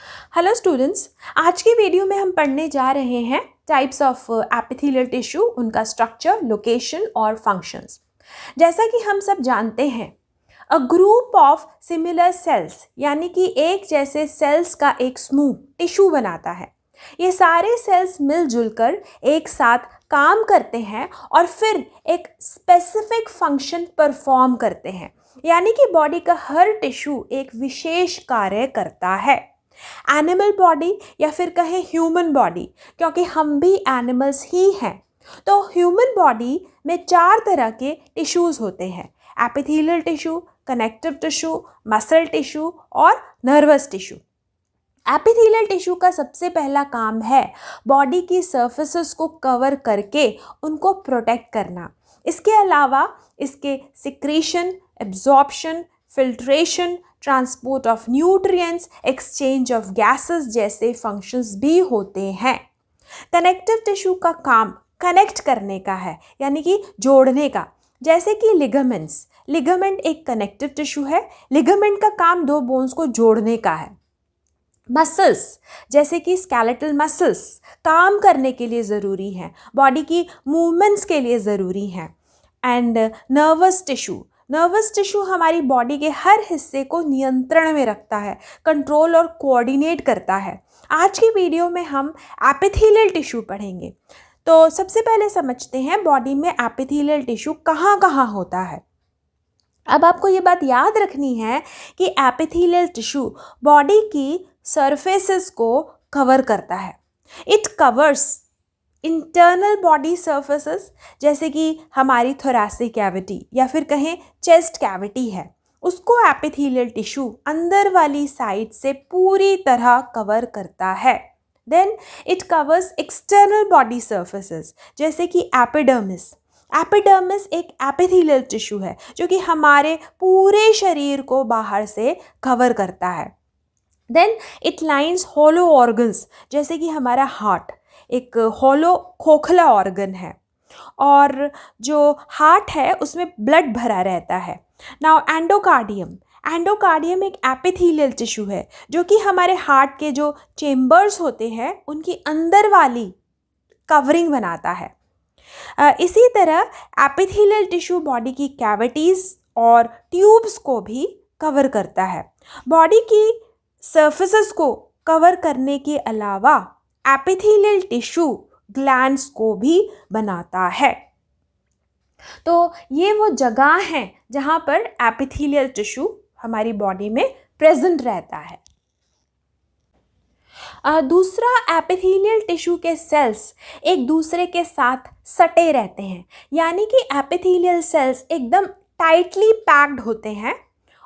Hello students, आज की video में हम पढ़ने जा रहे हैं टाइप्स ऑफ एपिथेलियल टिश्यू, उनका स्ट्रक्चर, लोकेशन और फंक्शंस। जैसा कि हम सब जानते हैं, a group of similar sales यानी कि एक जैसे सेल्स का एक समूह टिश्यू बनाता है। ये सारे सेल्स मिलजुल कर एक साथ काम करते हैं और फिर एक स्पेसिफिक फंक्शन परफॉर्म करते हैं, यानी कि बॉडी का हर टिश्यू एक विशेष कार्य करता है। एनिमल बॉडी या फिर कहें ह्यूमन बॉडी, क्योंकि हम भी एनिमल्स ही हैं, तो ह्यूमन बॉडी में 4 तरह के टिश्यूज़ होते हैं: epithelial tissue, connective tissue, muscle tissue और नर्वस टिश्यू। एपिथेलियल टिश्यू का सबसे पहला काम है बॉडी की सर्फेसेस को कवर करके उनको प्रोटेक्ट करना। इसके अलावा इसके secretion, absorption, filtration, transport of nutrients, exchange of gases जैसे फंक्शंस भी होते हैं। कनेक्टिव टिश्यू का काम कनेक्ट करने का है, यानी कि जोड़ने का, जैसे कि लिगामेंट्स। लिगामेंट एक कनेक्टिव टिश्यू है। लिगामेंट का काम 2 बोन्स को जोड़ने का है। मसल्स जैसे कि स्केलेटल मसल्स काम करने के लिए ज़रूरी हैं, बॉडी की मूवमेंट्स के लिए ज़रूरी हैं। एंड नर्वस टिश्यू हमारी बॉडी के हर हिस्से को नियंत्रण में रखता है, कंट्रोल और कोऑर्डिनेट करता है। आज की वीडियो में हम एपिथेलियल टिश्यू पढ़ेंगे। तो सबसे पहले समझते हैं बॉडी में एपिथेलियल टिश्यू कहाँ कहाँ होता है। अब आपको ये बात याद रखनी है कि एपिथेलियल टिश्यू बॉडी की सरफेसेस को कवर करता है। It covers internal body surfaces, जैसे कि हमारी थोरैसिक कैविटी या फिर कहें चेस्ट कैविटी है, उसको एपिथेलियल टिश्यू अंदर वाली साइड से पूरी तरह कवर करता है। Then it covers external body surfaces, जैसे कि एपिडर्मिस। एपिडर्मिस एक एपिथेलियल टिश्यू है जो कि हमारे पूरे शरीर को बाहर से कवर करता है। Then it lines hollow organs, जैसे कि हमारा हार्ट एक हॉलो खोखला ऑर्गन है, और जो हार्ट है उसमें ब्लड भरा रहता है। नाउ एंडोकार्डियम एक एपिथेलियल टिश्यू है जो कि हमारे हार्ट के जो चेम्बर्स होते हैं उनकी अंदर वाली कवरिंग बनाता है। इसी तरह एपिथेलियल टिश्यू बॉडी की कैविटीज़ और ट्यूब्स को भी कवर करता है। बॉडी की सर्फेसेस को कवर करने के अलावा एपिथेलियल टिश्यू ग्लैंड्स को भी बनाता है। तो ये वो जगह हैं जहाँ पर एपिथेलियल टिश्यू हमारी बॉडी में प्रेजेंट रहता है। दूसरा, एपिथेलियल टिश्यू के सेल्स एक दूसरे के साथ सटे रहते हैं, यानी कि एपिथेलियल सेल्स एकदम टाइटली पैक्ड होते हैं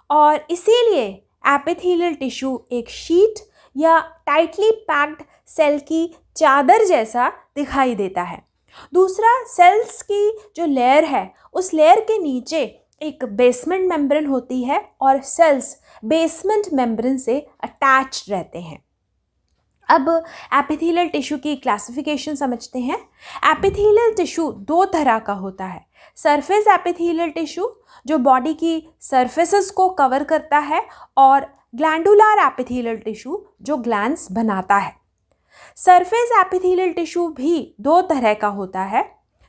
और इसीलिए एपिथेलियल टिश्यू एक शीट या टाइटली पैक्ड सेल की चादर जैसा दिखाई देता है। दूसरा, सेल्स की जो लेयर है उस लेयर के नीचे एक बेसमेंट मेम्ब्रेन होती है और सेल्स बेसमेंट मेम्ब्रेन से अटैच्ड रहते हैं। अब एपिथेलियल टिश्यू की क्लासिफिकेशन समझते हैं। एपिथेलियल टिश्यू 2 तरह का होता है: सरफेस एपिथेलियल टिश्यू जो बॉडी की सरफेसेस को कवर करता है, और ग्लैंडुलर एपिथेलियल टिश्यू जो ग्लैंड्स बनाता है। सरफेस एपिथेलियल टिश्यू भी 2 तरह का होता है: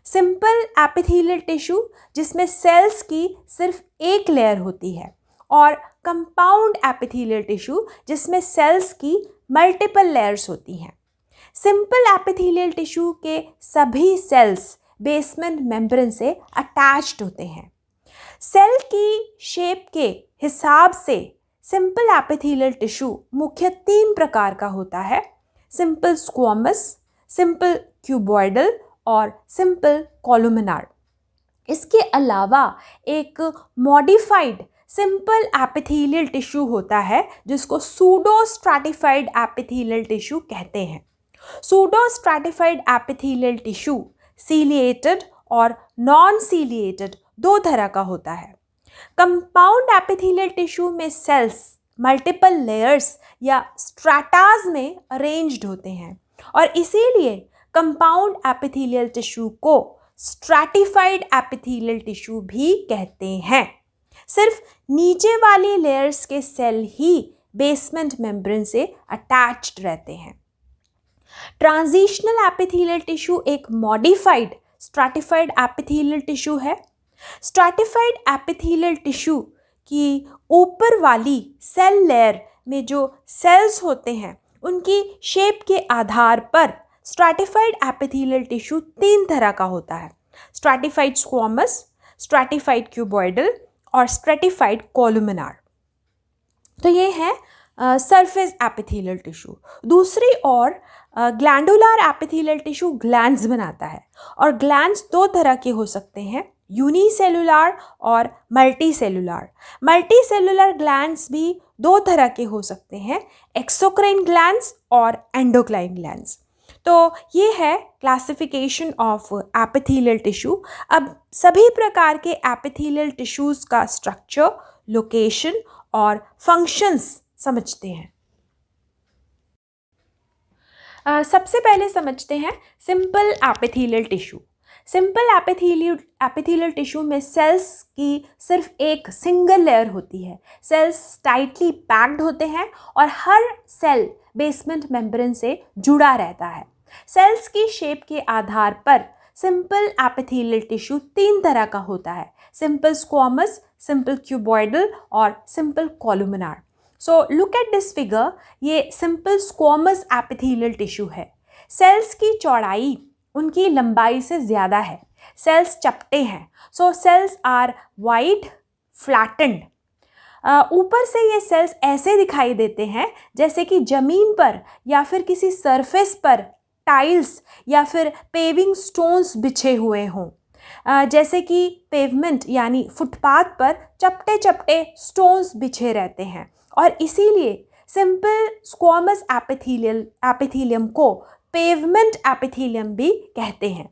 सिंपल एपिथेलियल टिश्यू जिसमें सेल्स की सिर्फ एक लेयर होती है, और कंपाउंड एपिथेलियल टिश्यू जिसमें सेल्स की मल्टीपल लेयर्स होती हैं। सिंपल एपिथेलियल टिश्यू के सभी सेल्स बेसमेंट मेम्ब्रेन से अटैच्ड होते हैं। सेल की शेप के हिसाब से सिंपल एपिथेलियल टिश्यू मुख्य 3 प्रकार का होता है: सिंपल स्क्वैमस, सिंपल क्यूबॉइडल और सिंपल कोलुमिनार। इसके अलावा एक मॉडिफाइड सिंपल एपिथेलियल टिश्यू होता है जिसको सूडो स्ट्रैटिफाइड एपिथेलियल टिश्यू कहते हैं। Pseudo stratified epithelial tissue ciliated और नॉन सीलिएटेड 2 तरह का होता है। कंपाउंड एपिथेलियल टिश्यू में सेल्स मल्टीपल लेयर्स या स्ट्रैटाज में अरेंज्ड होते हैं, और इसीलिए कंपाउंड एपिथेलियल टिश्यू को स्ट्रैटिफाइड एपिथेलियल टिश्यू भी कहते हैं। सिर्फ नीचे वाली लेयर्स के सेल ही बेसमेंट मेम्ब्रेन से अटैच्ड रहते हैं। ट्रांजिशनल एपिथेलियल टिश्यू एक मॉडिफाइड स्ट्रैटिफाइड एपिथेलियल टिश्यू है। स्ट्रैटिफाइड एपिथेलियल टिश्यू की ऊपर वाली सेल लेयर में जो सेल्स होते हैं उनकी शेप के आधार पर स्ट्रैटिफाइड एपिथेलियल टिश्यू 3 तरह का होता है: स्ट्रैटिफाइड स्क्वैमस, स्ट्रैटिफाइड क्यूबॉइडल और स्ट्रैटिफाइड कोलुमिनार। तो ये है सरफेस एपिथेलियल टिश्यू। दूसरी ओर ग्लैंडुलर एपिथेलियल टिश्यू ग्लैंड्स बनाता है, और ग्लैंड्स 2 तरह के हो सकते हैं: यूनिसेलुलर और मल्टीसेलुलर। मल्टीसेलुलर ग्लैंड्स भी 2 तरह के हो सकते हैं: एक्सोक्राइन ग्लैंड्स और एंडोक्राइन ग्लैंड्स। तो ये है क्लासिफिकेशन ऑफ एपिथेलियल टिश्यू। अब सभी प्रकार के एपिथेलियल टिश्यूज़ का स्ट्रक्चर, लोकेशन और फंक्शंस समझते हैं। सबसे पहले समझते हैं simple epithelial tissue. Simple epithelial tissue में सेल्स की सिर्फ एक सिंगल लेयर होती है। सेल्स टाइटली पैक्ड होते हैं और हर सेल बेसमेंट मेम्ब्रेन से जुड़ा रहता है। सेल्स की शेप के आधार पर सिंपल एपिथेलियल टिश्यू 3 तरह का होता है: सिंपल स्क्वैमस, सिंपल क्यूबॉइडल और simple columnar. So look at this figure. ये सिंपल स्क्वैमस एपिथेलियल टिश्यू है। सेल्स की चौड़ाई उनकी लंबाई से ज़्यादा है। सेल्स चपटे हैं, so cells are wide flattened. ऊपर से ये सेल्स ऐसे दिखाई देते हैं जैसे कि ज़मीन पर या फिर किसी सरफेस पर टाइल्स या फिर पेविंग स्टोन्स बिछे हुए हों। जैसे कि पेवमेंट यानी फुटपाथ पर चपटे चपटे स्टोन्स बिछे रहते हैं, और इसीलिए सिंपल स्क्वैमस एपिथेलियम को पेवमेंट एपिथेलियम भी कहते हैं।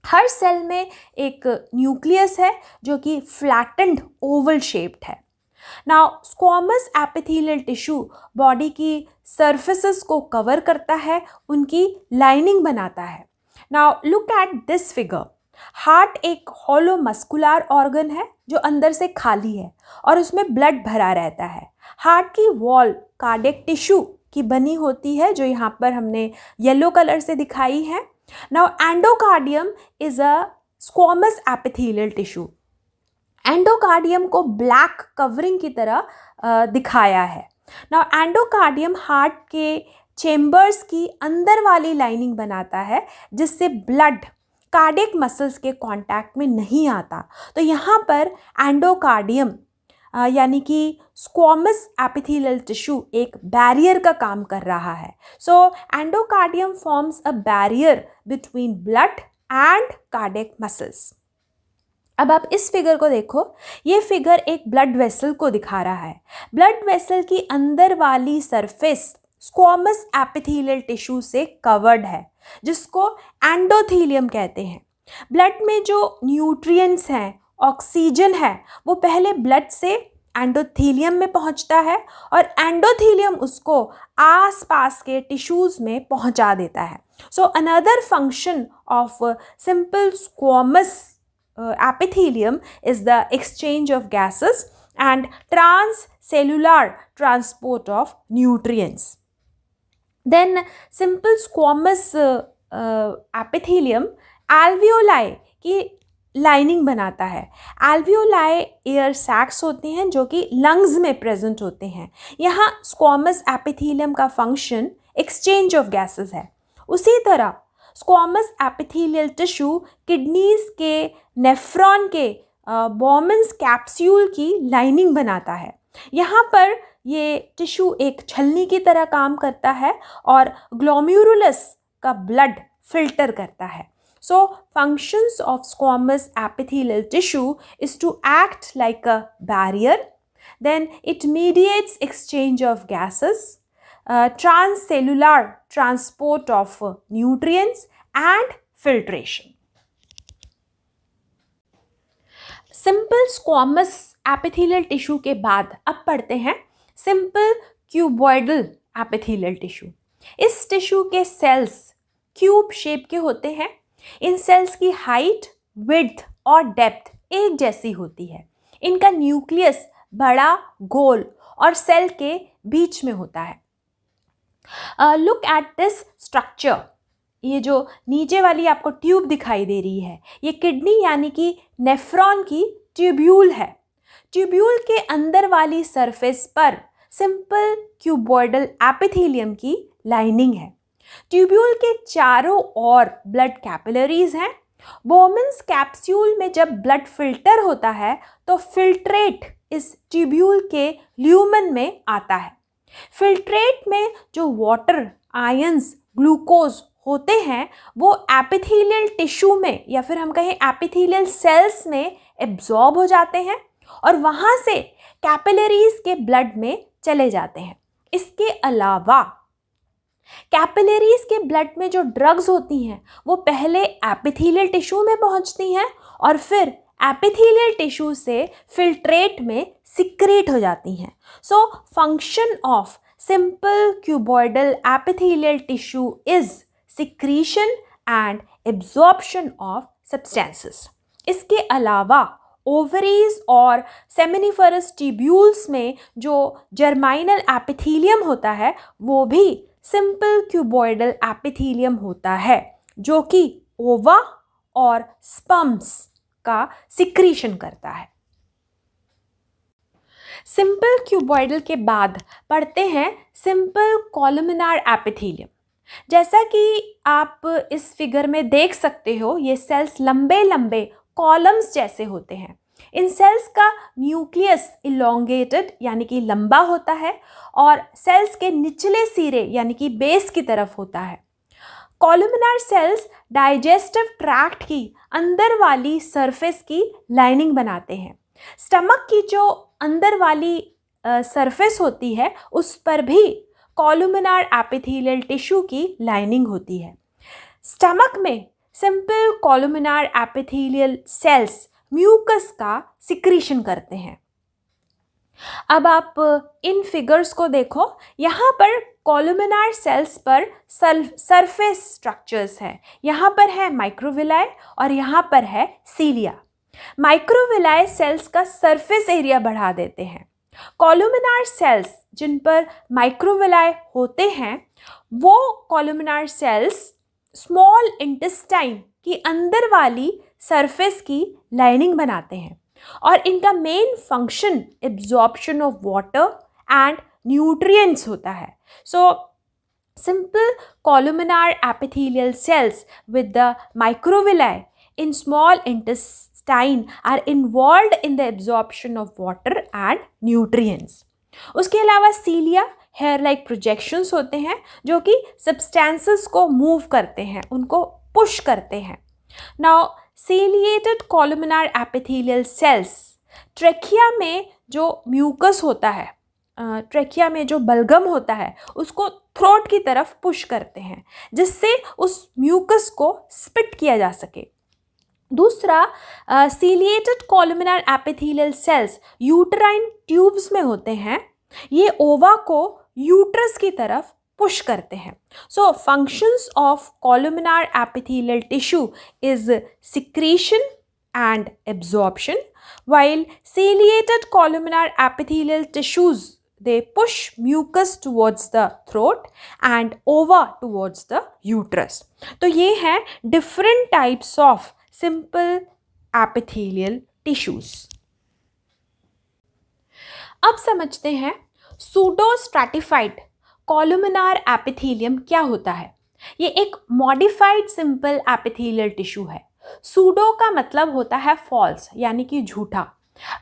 हर सेल में एक न्यूक्लियस है जो कि फ्लैटेंड ओवल शेप्ड है। Now squamous epithelial tissue body की सरफेसेस को कवर करता है, उनकी लाइनिंग बनाता है। Now look at this figure. Heart एक हॉलो मस्कुलर ऑर्गन है जो अंदर से खाली है और उसमें ब्लड भरा रहता है। हार्ट की वॉल कार्डियक टिश्यू की बनी होती है जो यहाँ पर हमने येलो कलर से दिखाई है। Now endocardium is a squamous epithelial tissue. Endocardium को ब्लैक कवरिंग की तरह दिखाया है। नाउ एंडोकार्डियम हार्ट के चेम्बर्स की अंदर वाली लाइनिंग बनाता है जिससे ब्लड कार्डियक मसल्स के कांटेक्ट में नहीं आता। तो यहाँ पर एंडोकार्डियम यानी कि स्क्वैमस एपिथेलियल टिश्यू एक बैरियर का काम कर रहा है। So endocardium forms a barrier between blood and cardiac muscles. अब आप इस फिगर को देखो। ये फिगर एक ब्लड वेसल को दिखा रहा है। ब्लड वेसल की अंदर वाली सरफेस स्क्वैमस एपिथेलियल टिश्यू से कवर्ड है जिसको एंडोथेलियम कहते हैं। ब्लड में जो न्यूट्रिएंट्स हैं, ऑक्सीजन है, वो पहले ब्लड से एंडोथेलियम में पहुंचता है और एंडोथेलियम उसको आसपास के टिश्यूज़ में पहुंचा देता है। So another function of simple squamous epithelium is the exchange of gases and transcellular transport of nutrients. Then simple squamous epithelium alveoli की लाइनिंग बनाता है। alveoli एयर सैक्स होते हैं जो कि लंग्स में प्रेजेंट होते हैं। यहाँ स्क्वैमस एपिथेलियम का फंक्शन एक्सचेंज ऑफ गैसेस है। उसी तरह स्क्वैमस एपिथेलियल टिश्यू किडनीज के नेफ्रॉन के बॉमन्स कैप्सूल की लाइनिंग बनाता है। यहाँ पर ये टिश्यू एक छलनी की तरह काम करता है और ग्लोमेरुलस का ब्लड फिल्टर करता है। So functions of squamous epithelial tissue is to act like a barrier, then it mediates exchange of gases, transcellular transport of nutrients and filtration. Simple squamous epithelial tissue के बाद अब पढ़ते हैं simple cuboidal epithelial tissue. इस tissue के cells cube shape के होते हैं। इन सेल्स की हाइट, विड्थ और डेप्थ एक जैसी होती है। इनका न्यूक्लियस बड़ा, गोल और सेल के बीच में होता है। Look at this structure. ये जो नीचे वाली आपको ट्यूब दिखाई दे रही है, ये किडनी यानी कि नेफ्रॉन की ट्यूब्यूल है। ट्यूब्यूल के अंदर वाली सरफेस पर सिंपल क्यूबॉइडल एपिथेलियम की लाइनिंग है। ट्यूब्यूल के चारों ओर ब्लड कैपिलरीज हैं। बोमेन्स कैप्सूल में जब ब्लड फिल्टर होता है तो फिल्ट्रेट इस ट्यूब्यूल के ल्यूमेन में आता है। फिल्ट्रेट में जो वाटर, आयंस, ग्लूकोज होते हैं वो एपिथेलियल टिश्यू में या फिर हम कहें एपिथेलियल सेल्स में एब्जॉर्ब हो जाते हैं और वहाँ से कैपिलरीज के ब्लड में चले जाते हैं। इसके अलावा कैपिलरीज के ब्लड में जो ड्रग्स होती हैं वो पहले एपिथेलियल टिश्यू में पहुँचती हैं और फिर एपिथेलियल टिश्यू से फिल्ट्रेट में सिक्रेट हो जाती हैं। So function of simple cuboidal epithelial tissue is secretion and absorption of substances. इसके अलावा ओवरीज और सेमिनिफरस ट्यूब्यूल्स में जो जर्माइनल एपिथेलियम होता है वो भी सिंपल क्यूबॉइडल एपिथेलियम होता है जो कि ओवा और स्पर्म्स का सिक्रीशन करता है। सिंपल क्यूबॉइडल के बाद पढ़ते हैं सिंपल कॉलमनार एपिथेलियम। जैसा कि आप इस फिगर में देख सकते हो, ये सेल्स लंबे लंबे कॉलम्स जैसे होते हैं। इन सेल्स का न्यूक्लियस इलोंगेटेड यानी कि लंबा होता है और सेल्स के निचले सिरे यानी कि बेस की तरफ होता है। कॉलमनार सेल्स डाइजेस्टिव ट्रैक्ट की अंदर वाली सरफेस की लाइनिंग बनाते हैं। स्टमक की जो अंदर वाली सरफेस होती है उस पर भी कॉलमनार एपिथेलियल टिश्यू की लाइनिंग होती है। स्टमक में simple columnar epithelial cells mucus का सिक्रीशन करते हैं। अब आप इन फिगर्स को देखो, यहाँ पर कॉलमनार सेल्स पर सरफेस स्ट्रक्चर्स हैं। यहाँ पर है माइक्रोविलाई और यहाँ पर है सीलिया। माइक्रोविलाई सेल्स का सरफेस एरिया बढ़ा देते हैं। कॉलमनार सेल्स जिन पर माइक्रोविलाई होते हैं वो कॉलमनार सेल्स स्मॉल इंटेस्टाइन की अंदर वाली सरफेस की लाइनिंग बनाते हैं और इनका main function absorption of water and nutrients होता है। So simple columnar epithelial sales with the microvilli in small intestine are involved in the absorption of water and nutrients. उसके अलावा सीलिया हेयर लाइक प्रोजेक्शंस होते हैं जो कि सब्सटेंसेस को move करते हैं, उनको पुश करते हैं। Now ciliated columnar epithelial sales trachea में जो म्यूकस होता है, ट्रेकिया में जो बलगम होता है उसको थ्रोट की तरफ पुश करते हैं जिससे उस म्यूकस को स्पिट किया जा सके। दूसरा, ciliated columnar epithelial sales uterine tubes में होते हैं। ये ओवा को यूट्रस की तरफ पुश करते हैं। So functions of columnar epithelial tissue is secretion and absorption, while ciliated columnar epithelial tissues they push mucus towards the throat and ova towards the uterus. तो ये हैं different types of simple epithelial tissues. अब समझते हैं pseudo stratified columnar epithelium क्या होता है। ये एक मॉडिफाइड सिंपल एपिथेलियल टिश्यू है। सूडो का मतलब होता है फॉल्स यानी कि झूठा।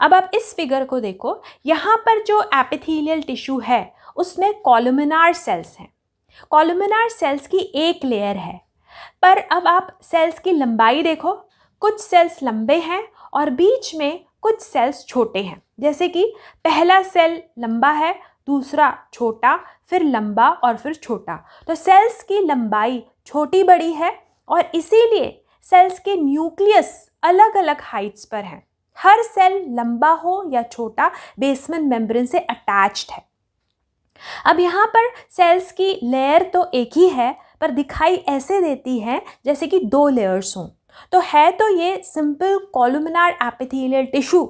अब आप इस फिगर को देखो, यहाँ पर जो एपिथेलियल टिश्यू है उसमें कॉलमनार सेल्स हैं। कॉलमनार सेल्स की एक लेयर है, पर अब आप सेल्स की लंबाई देखो, कुछ सेल्स लंबे हैं और बीच में कुछ सेल्स छोटे हैं। जैसे कि पहला सेल लंबा है, दूसरा छोटा, फिर लंबा और फिर छोटा। तो सेल्स की लंबाई छोटी बड़ी है और इसीलिए सेल्स के न्यूक्लियस अलग अलग हाइट्स पर हैं। हर सेल लंबा हो या छोटा बेसमेंट मेम्ब्रेन से अटैच्ड है। अब यहाँ पर सेल्स की लेयर तो एक ही है पर दिखाई ऐसे देती है जैसे कि दो लेयर्स हों। तो है तो ये simple columnar epithelial tissue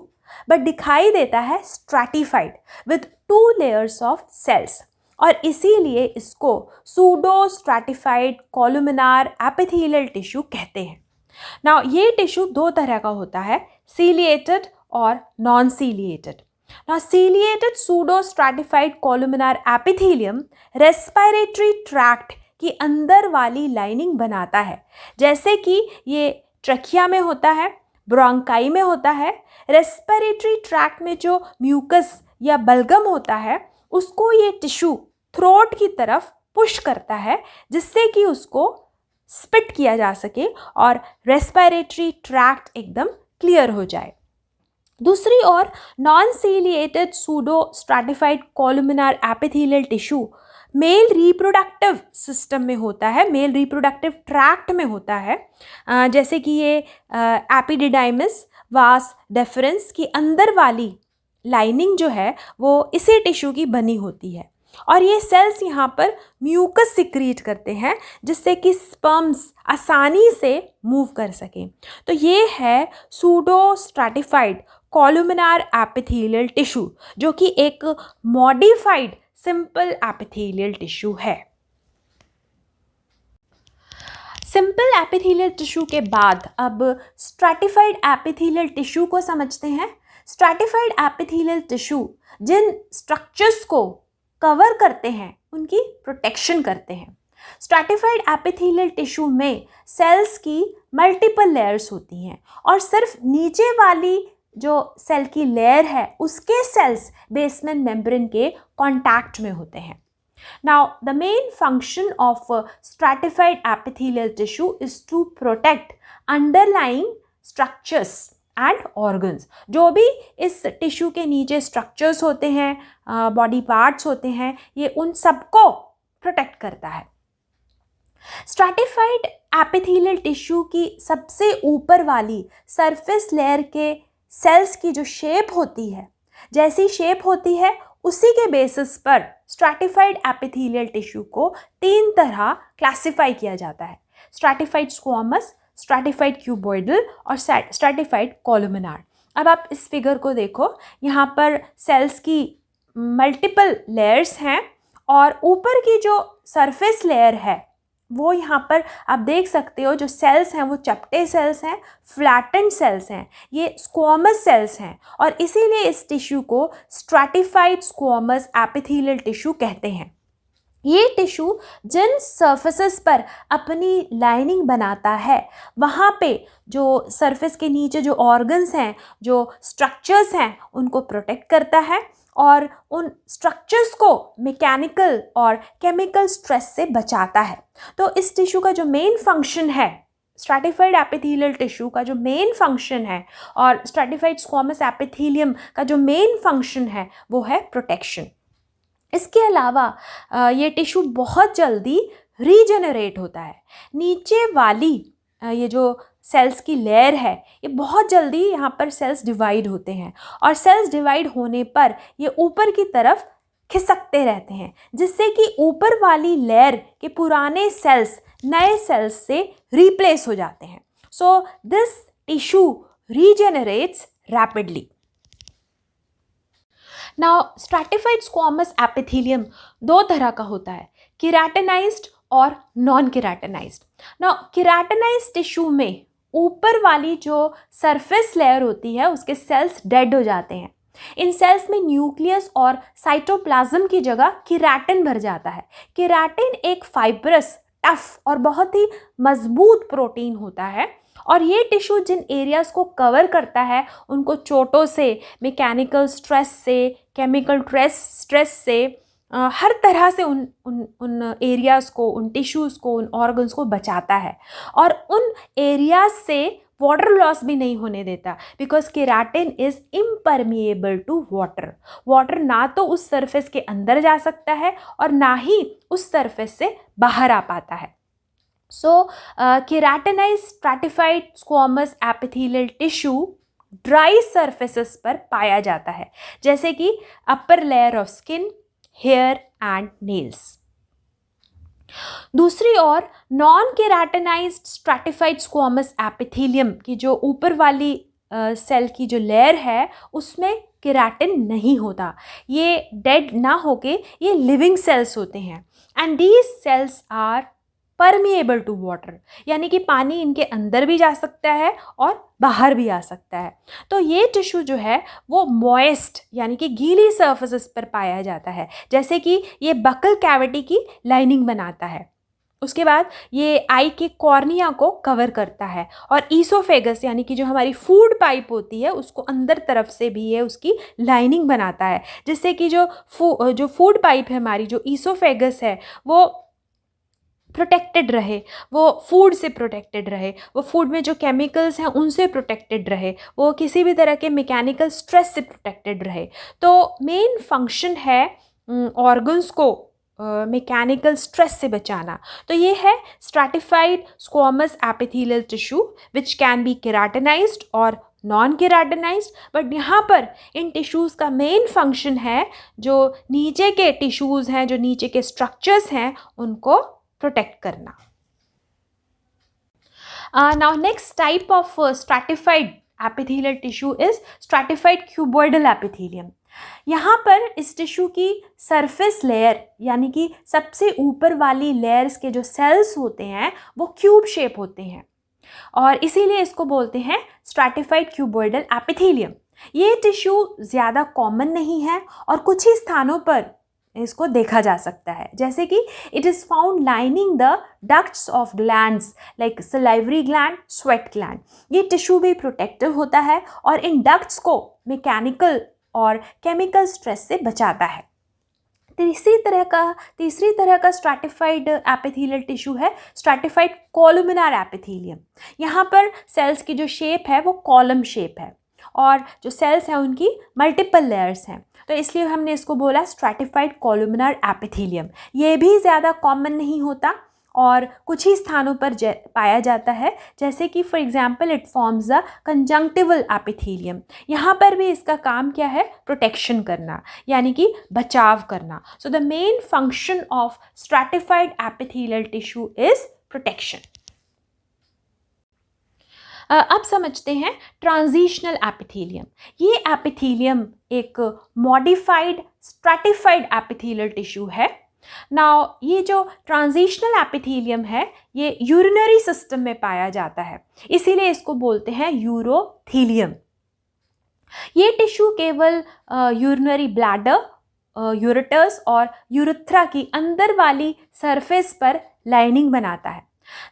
but दिखाई देता है stratified with 2 layers of cells और इसीलिए इसको pseudo stratified columnar epithelial tissue कहते हैं। नाउ ये टिश्यू दो तरह का होता है, सीलिएटेड और non ciliated. Now ciliated pseudo stratified columnar epithelium respiratory tract की अंदर वाली लाइनिंग बनाता है, जैसे कि ये ट्रकिया में होता है, ब्रोंकाई में होता है। रेस्पिरेटरी ट्रैक्ट में जो म्यूकस या बलगम होता है उसको ये टिश्यू थ्रोट की तरफ पुश करता है, जिससे कि उसको स्पिट किया जा सके और रेस्पिरेटरी ट्रैक्ट एकदम क्लियर हो जाए। दूसरी ओर non ciliated pseudo stratified columnar epithelial tissue male reproductive system में होता है, मेल रिप्रोडक्टिव ट्रैक्ट में होता है, जैसे कि ये एपिडिडाइमिस वास डेफरेंस की अंदर वाली लाइनिंग जो है वो इसी टिश्यू की बनी होती है और ये सेल्स यहाँ पर म्यूकस सिक्रीट करते हैं, जिससे कि स्पर्म्स आसानी से मूव कर सकें। तो ये है pseudo stratified columnar epithelial tissue, जो कि एक मॉडिफाइड सिंपल एपिथेलियल टिश्यू है। सिंपल एपिथेलियल टिश्यू के बाद अब स्ट्रैटिफाइड एपिथेलियल टिश्यू को समझते हैं। स्ट्रैटिफाइड एपिथेलियल टिश्यू जिन स्ट्रक्चर्स को कवर करते हैं उनकी प्रोटेक्शन करते हैं। स्ट्रैटिफाइड एपिथेलियल टिश्यू में सेल्स की मल्टीपल लेयर्स होती हैं और सिर्फ नीचे वाली जो सेल की लेयर है उसके सेल्स बेसमेंट मेम्ब्रेन के कांटेक्ट में होते हैं। Now the main function of stratified epithelial tissue is to protect underlying structures and organs. जो भी इस टिश्यू के नीचे स्ट्रक्चर्स होते हैं, बॉडी पार्ट्स होते हैं, ये उन सबको प्रोटेक्ट करता है। स्ट्रैटिफाइड एपिथेलियल टिश्यू की सबसे ऊपर वाली सरफेस लेयर के सेल्स की जो शेप होती है, जैसी शेप होती है उसी के बेसिस पर स्ट्रैटिफाइड एपिथेलियल टिश्यू को 3 तरह क्लासिफाई किया जाता है: स्ट्रैटिफाइड स्क्वामस, स्ट्रैटिफाइड क्यूबॉइडल और स्ट्रैटिफाइड कोलुमिनार। अब आप इस फिगर को देखो, यहाँ पर सेल्स की मल्टीपल लेयर्स हैं और ऊपर की जो सरफेस लेयर है वो यहाँ पर आप देख सकते हो, जो सेल्स हैं वो चपटे सेल्स हैं, फ्लैटेंड सेल्स हैं, ये स्क्वामस सेल्स हैं और इसीलिए इस टिश्यू को स्ट्रैटिफाइड स्क्वामस एपिथेलियल टिश्यू कहते हैं। ये टिश्यू जिन सरफेसेस पर अपनी लाइनिंग बनाता है वहाँ पे जो सरफेस के नीचे जो ऑर्गन्स हैं, जो स्ट्रक्चर्स हैं, उनको प्रोटेक्ट करता है और उन स्ट्रक्चर्स को मैकेनिकल और केमिकल स्ट्रेस से बचाता है। तो इस टिश्यू का जो मेन फंक्शन है, स्ट्रैटिफाइड एपिथेलियल टिश्यू का जो मेन फंक्शन है और स्ट्रैटिफाइड स्क्वामस एपिथेलियम का जो मेन फंक्शन है वो है प्रोटेक्शन। इसके अलावा ये टिश्यू बहुत जल्दी रीजेनरेट होता है। नीचे वाली ये जो सेल्स की लेयर है ये बहुत जल्दी यहाँ पर सेल्स डिवाइड होते हैं और सेल्स डिवाइड होने पर ये ऊपर की तरफ खिसकते रहते हैं, जिससे कि ऊपर वाली लेयर के पुराने सेल्स नए सेल्स से रिप्लेस हो जाते हैं। So this tissue regenerates rapidly. Now stratified squamous epithelium 2 तरह का होता है, केराटिनाइज्ड और non keratinized. Now keratinized tissue में ऊपर वाली जो सरफेस लेयर होती है उसके सेल्स डेड हो जाते हैं। इन सेल्स में न्यूक्लियस और साइटोप्लाज्म की जगह केराटिन भर जाता है। केराटिन एक फाइब्रस, टफ और बहुत ही मजबूत प्रोटीन होता है और ये टिश्यू जिन एरियाज़ को कवर करता है उनको चोटों से, मैकेनिकल स्ट्रेस से, केमिकल स्ट्रेस से, हर तरह से उन एरियाज़ को, उन टिश्यूज़ को, उन ऑर्गन्स को बचाता है और उन एरियाज़ से वाटर लॉस भी नहीं होने देता, because keratin is impermeable to water. Water ना तो उस सरफेस के अंदर जा सकता है और ना ही उस सरफेस से बाहर आ पाता है। So keratinized stratified squamous epithelial tissue dry surfaces पर पाया जाता है, जैसे कि upper layer of skin, hair and nails. दूसरी ओर non keratinized stratified squamous epithelium की जो ऊपर वाली सेल की जो लेयर है उसमें केराटिन नहीं होता, ये डेड ना होके ये लिविंग सेल्स होते हैं। And these cells are permeable to water, यानी कि पानी इनके अंदर भी जा सकता है और बाहर भी आ सकता है। तो ये टिश्यू जो है वो मॉइस्ट यानी कि गीली सर्फेसिस पर पाया जाता है, जैसे कि ये बकल कैविटी की लाइनिंग बनाता है। उसके बाद ये आई के कॉर्निया को कवर करता है और ईसोफेगस यानी कि जो हमारी फूड पाइप होती है उसको अंदर तरफ से भी ये उसकी लाइनिंग बनाता है, जिससे कि जो फूड पाइप है हमारी, जो ईसोफेगस है, वो प्रोटेक्टेड रहे, वो फूड से प्रोटेक्टेड रहे, वो फूड में जो केमिकल्स हैं उनसे प्रोटेक्टेड रहे, वो किसी भी तरह के मैकेनिकल स्ट्रेस से प्रोटेक्टेड रहे। तो मेन फंक्शन है ऑर्गन्स को मैकेनिकल स्ट्रेस से बचाना। तो ये है stratified squamous epithelial tissue which can be keratinized और नॉन केराटिनाइज्ड। बट यहाँ पर इन टिश्यूज़ का मेन फंक्शन है जो नीचे के टिश्यूज़ हैं, जो नीचे के स्ट्रक्चर्स हैं, उनको प्रोटेक्ट करना। Now next type of stratified epithelial tissue is stratified cuboidal epithelium. यहाँ पर इस टिश्यू की सरफेस लेयर यानी कि सबसे ऊपर वाली लेयर्स के जो सेल्स होते हैं वो क्यूब शेप होते हैं और इसीलिए इसको बोलते हैं स्ट्रैटिफाइड क्यूबॉइडल एपिथेलियम। ये टिश्यू ज़्यादा कॉमन नहीं है और कुछ ही स्थानों पर इसको देखा जा सकता है, जैसे कि it is found lining the ducts of glands like salivary gland, sweat gland. ये टिश्यू भी प्रोटेक्टिव होता है और इन डक्ट्स को मैकेनिकल और केमिकल स्ट्रेस से बचाता है। तीसरी तरह का स्ट्रैटिफाइड एपिथेलियल टिश्यू है स्ट्रैटिफाइड कोलुमिनार एपिथेलियम। यहाँ पर सेल्स की जो शेप है वो कॉलम शेप है और जो सेल्स हैं उनकी मल्टीपल लेयर्स हैं, तो इसलिए हमने इसको बोला स्ट्रैटिफाइड कोलुमिनार एपिथेलियम। ये भी ज़्यादा कॉमन नहीं होता और कुछ ही स्थानों पर पाया जाता है, जैसे कि for example it forms the conjunctival epithelium. यहाँ पर भी इसका काम क्या है? प्रोटेक्शन करना, यानी कि बचाव करना। So the main function of stratified epithelial tissue is protection. अब समझते हैं ट्रांजिशनल एपिथेलियम। ये एपिथेलियम एक मॉडिफाइड स्ट्रैटिफाइड एपिथेलियल टिश्यू है। नाउ ये जो ट्रांजिशनल एपिथेलियम है ये यूरिनरी सिस्टम में पाया जाता है, इसीलिए इसको बोलते हैं यूरोथेलियम। ये टिश्यू केवल यूरिनरी ब्लैडर, यूरेटर्स और यूरेथ्रा की अंदर वाली सरफेस पर लाइनिंग बनाता है।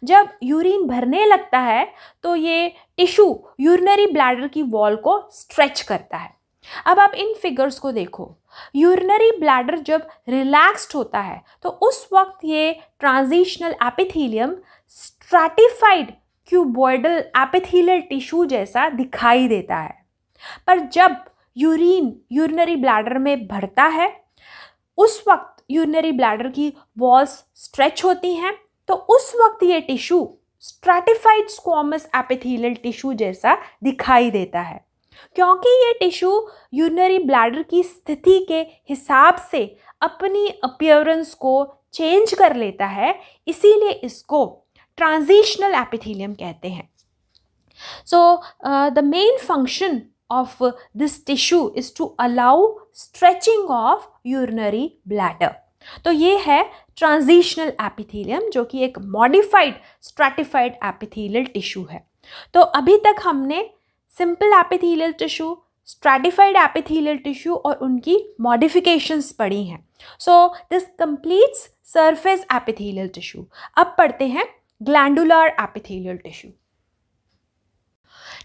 जब यूरिन भरने लगता है तो ये टिश्यू यूरिनरी ब्लैडर की वॉल को स्ट्रेच करता है। अब आप इन फिगर्स को देखो, यूरिनरी ब्लैडर जब रिलैक्स्ड होता है तो उस वक्त ये transitional epithelium stratified cuboidal epithelial tissue जैसा दिखाई देता है। पर जब यूरिनरी ब्लैडर में भरता है उस वक्त यूरिनरी ब्लैडर की वॉल्स स्ट्रेच होती हैं, तो उस वक्त ये tissue stratified squamous epithelial tissue जैसा दिखाई देता है। क्योंकि ये टिश्यू यूरिनरी ब्लैडर की स्थिति के हिसाब से अपनी अपीयरेंस को चेंज कर लेता है, इसीलिए इसको ट्रांजिशनल एपिथेलियम कहते हैं। So the main function of this tissue is to allow stretching of urinary bladder। तो ये है ट्रांजिशनल एपिथेलियम जो कि एक मॉडिफाइड स्ट्रैटिफाइड एपिथेलियल टिश्यू है। तो अभी तक हमने simple epithelial tissue, stratified epithelial tissue और उनकी मॉडिफिकेशंस पढ़ी हैं। So this completes surface epithelial tissue. अब पढ़ते हैं glandular epithelial tissue.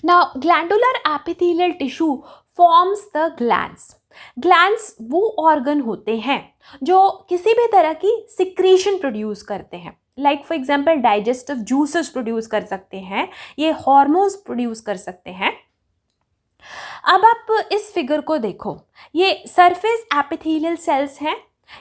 Now, glandular epithelial tissue forms the glands. Glands वो ऑर्गन होते हैं जो किसी भी तरह की सिक्रीशन प्रोड्यूस करते हैं, like for example digestive juices produce कर सकते हैं, ये हॉर्मोन्स प्रोड्यूस कर सकते हैं। अब आप इस फिगर को देखो, ये सरफेस एपिथेलियल सेल्स हैं।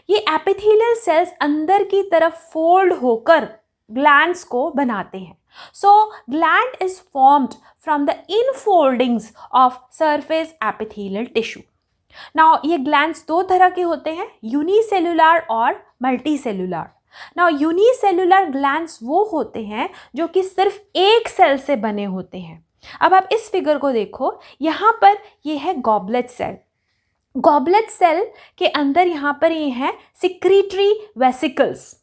ये एपिथेलियल सेल्स अंदर की तरफ फोल्ड होकर ग्लैंड्स को बनाते हैं। So, gland is formed from the infoldings of surface epithelial tissue. Now, ये glands दो तरह के होते हैं, यूनिसेलुलर और मल्टीसेलुलर। Now, यूनिसेलुलर glands वो होते हैं जो कि सिर्फ एक सेल से बने होते हैं। अब आप इस फिगर को देखो, यहाँ पर ये है गॉबलेट सेल, गॉबलेट सेल के अंदर यहाँ पर ये हैं secretory vesicles.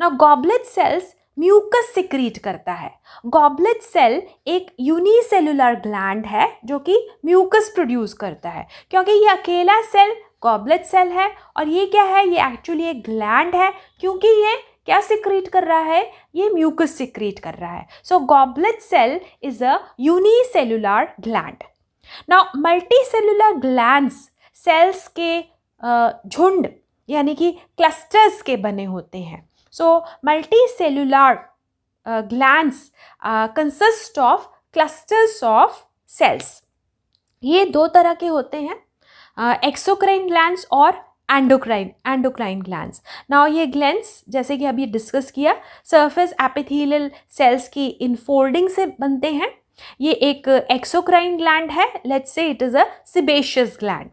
Now goblet cells mucus secrete करता है। गॉबलेट सेल एक यूनिसेलुलर ग्लैंड है जो कि म्यूकस प्रोड्यूस करता है, क्योंकि ये अकेला सेल गॉबलेट सेल है और ये क्या है, ये एक्चुअली एक ग्लैंड है, क्योंकि ये क्या सिक्रीट कर रहा है, ये म्यूकस सिक्रीट कर रहा है। So goblet cell is a unicellular gland. Now multicellular glands cells के झुंड यानी कि क्लस्टर्स के बने होते हैं। So multicellular glands consist of clusters of cells. ये दो तरह के होते हैं, एक्सोक्राइन ग्लैंड्स और एंडोक्राइन ग्लैंड्स। नाउ ये ग्लैंड्स जैसे कि अभी डिस्कस किया सरफेस एपिथेलियल सेल्स की इनफोल्डिंग से बनते हैं। ये एक एक्सोक्राइन ग्लैंड है, let's say it is a sebaceous gland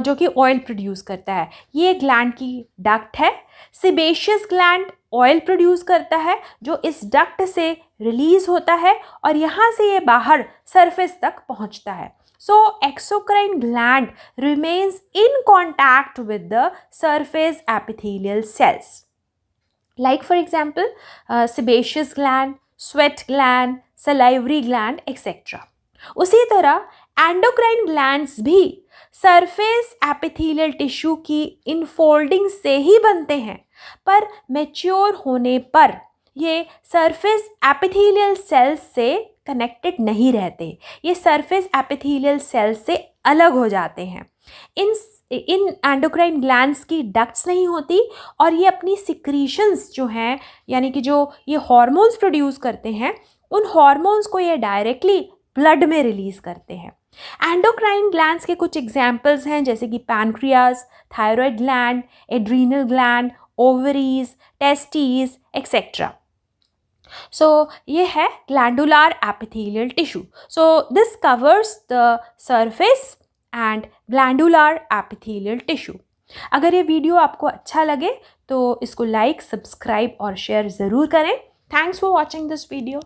जो कि ऑयल प्रोड्यूस करता है। ये ग्लैंड की डक्ट है। सिबेशियस ग्लैंड ऑयल प्रोड्यूस करता है जो इस डक्ट से रिलीज होता है और यहाँ से ये बाहर सरफेस तक पहुँचता है। So exocrine gland remains in contact with the surface epithelial cells. Like for example, sebaceous gland, sweat gland, salivary gland, etc. उसी तरह एंडोक्राइन ग्लैंड्स भी सरफेस एपिथेलियल टिश्यू की इनफोल्डिंग से ही बनते हैं, पर मैच्योर होने पर ये सरफेस एपिथेलियल सेल्स से कनेक्टेड नहीं रहते, ये सरफेस एपिथेलियल सेल्स से अलग हो जाते हैं। इन एंडोक्राइन ग्लैंड्स की डक्ट्स नहीं होती और ये अपनी सिक्रीशंस जो हैं यानी कि जो ये हार्मोन्स प्रोड्यूस करते हैं, उन हार्मोन्स को ये डायरेक्टली ब्लड में रिलीज करते हैं। एंडोक्राइन ग्लैंड्स के कुछ एग्जाम्पल्स हैं जैसे कि pancreas, thyroid gland, adrenal gland, ovaries, testis etcetera. So ये है glandular epithelial tissue. So this covers the surface and glandular epithelial tissue. अगर ये वीडियो आपको अच्छा लगे तो इसको लाइक, सब्सक्राइब और शेयर ज़रूर करें। Thanks for watching this video.